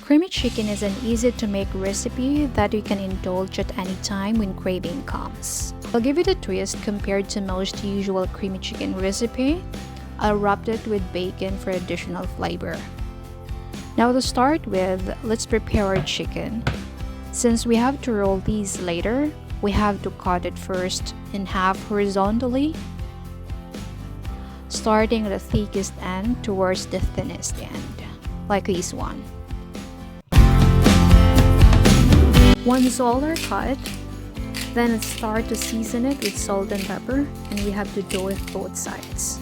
Creamy chicken is an easy-to-make recipe that you can indulge at any time when craving comes. I'll give it a twist compared to most usual creamy chicken recipe. I'll wrap it with bacon for additional flavor. Now to start with, let's prepare our chicken. Since we have to roll these later, we have to cut it first in half horizontally, starting at the thickest end towards the thinnest end, like this one. Once all are cut, then let's start to season it with salt and pepper, and we have to do it both sides.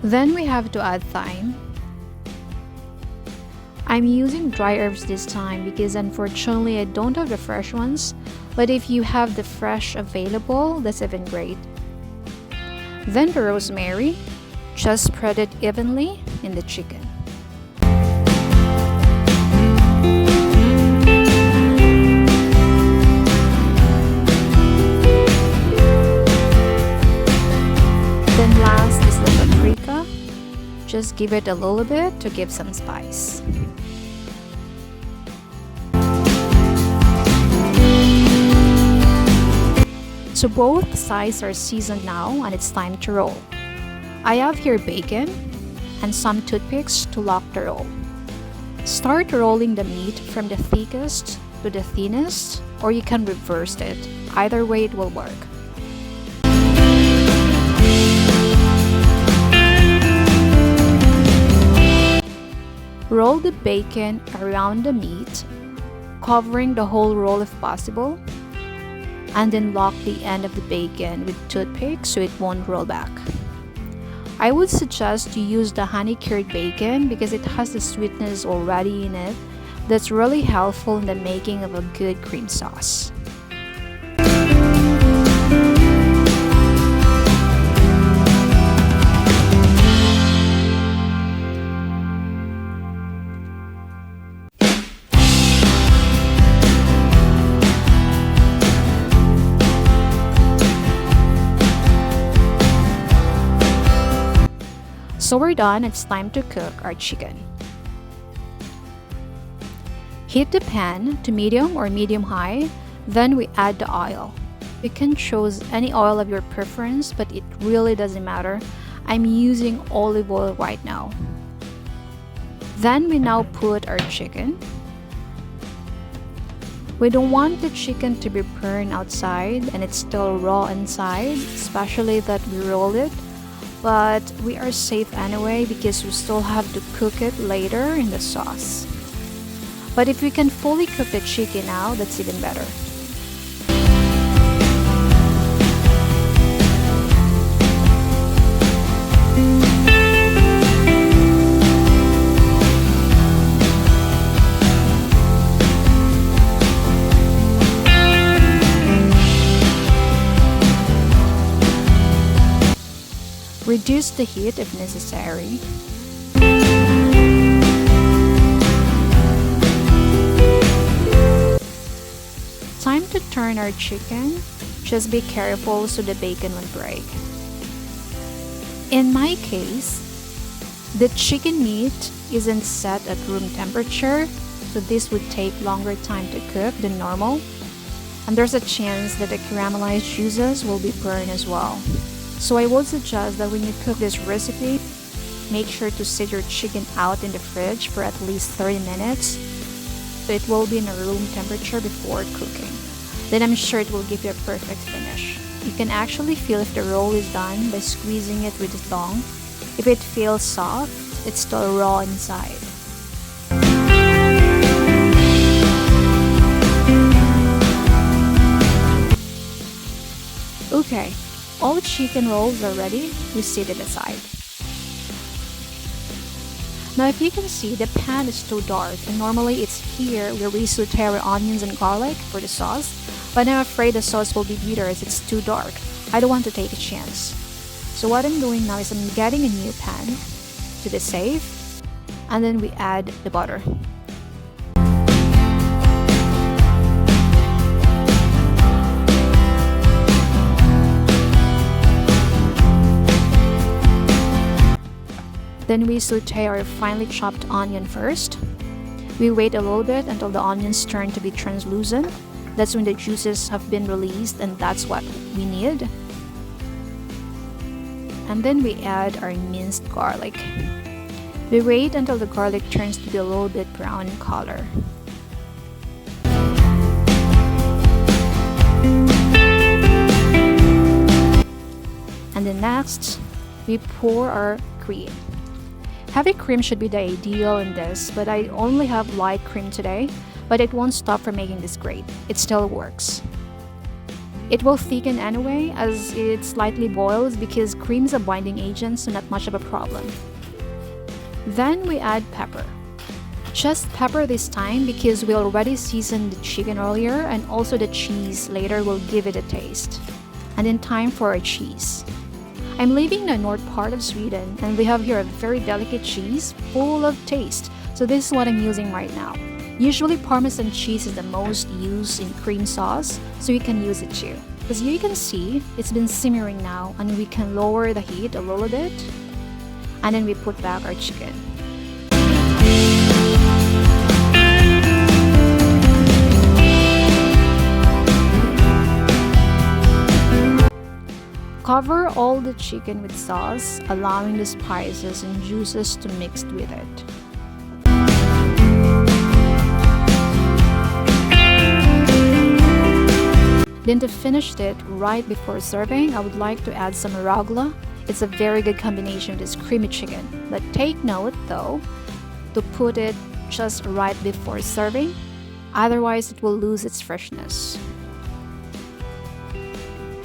Then we have to add thyme. I'm using dry herbs this time because unfortunately I don't have the fresh ones, but if you have the fresh available, that's even great. Then the rosemary, just spread it evenly in the chicken. Then last is the paprika. Just give it a little bit to give some spice. So both sides are seasoned now and it's time to roll. I have here bacon and some toothpicks to lock the roll. Start rolling the meat from the thickest to the thinnest, or you can reverse it. Either way it will work. Roll the bacon around the meat, covering the whole roll if possible, and then lock the end of the bacon with toothpicks so it won't roll back. I would suggest to use the honey-cured bacon because it has the sweetness already in it that's really helpful in the making of a good cream sauce. So we're done, it's time to cook our chicken. Heat the pan to medium or medium-high, then we add the oil. You can choose any oil of your preference, but it really doesn't matter. I'm using olive oil right now. Then we now put our chicken. We don't want the chicken to be burned outside and it's still raw inside, especially that we roll it. But we are safe anyway because we still have to cook it later in the sauce. But if we can fully cook the chicken now, that's even better. Reduce the heat if necessary. Time to turn our chicken. Just be careful so the bacon won't break. In my case, the chicken meat isn't set at room temperature, so this would take longer time to cook than normal. And there's a chance that the caramelized juices will be burned as well. So I would suggest that when you cook this recipe, make sure to set your chicken out in the fridge for at least 30 minutes so it will be in a room temperature before cooking. Then I'm sure it will give you a perfect finish. You can actually feel if the roll is done by squeezing it with the tongue. If it feels soft, it's still raw inside. Okay. All chicken rolls are ready, we set it aside. Now if you can see, the pan is too dark and normally it's here where we saute our onions and garlic for the sauce, but I'm afraid the sauce will be bitter as it's too dark. I don't want to take a chance. So what I'm doing now is I'm getting a new pan to the safe, and then we add the butter. Then we saute our finely chopped onion first. We wait a little bit until the onions turn to be translucent. That's when the juices have been released, and that's what we need. And then we add our minced garlic. We wait until the garlic turns to be a little bit brown in color. And then next, we pour our cream. Heavy cream should be the ideal in this, but I only have light cream today, but it won't stop from making this great. It still works. It will thicken anyway as it slightly boils because cream is a binding agent, so not much of a problem. Then we add pepper. Just pepper this time because we already seasoned the chicken earlier, and also the cheese later will give it a taste. And in time for our cheese. I'm living in the north part of Sweden, and we have here a very delicate cheese full of taste, so this is what I'm using right now. Usually Parmesan cheese is the most used in cream sauce, so you can use it too. As you can see, it's been simmering now, and we can lower the heat a little bit, and then we put back our chicken. Cover all the chicken with sauce, allowing the spices and juices to mix with it. Then to finish it right before serving, I would like to add some Arugula. It's a very good combination with this creamy chicken. But take note though, to put it just right before serving, otherwise it will lose its freshness.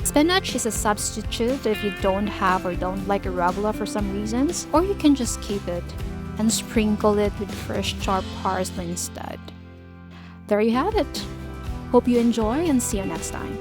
Spinach is a substitute if you don't have or don't like arugula for some reasons, or you can just keep it and sprinkle it with fresh chopped parsley instead. There you have it. Hope you enjoy and see you next time.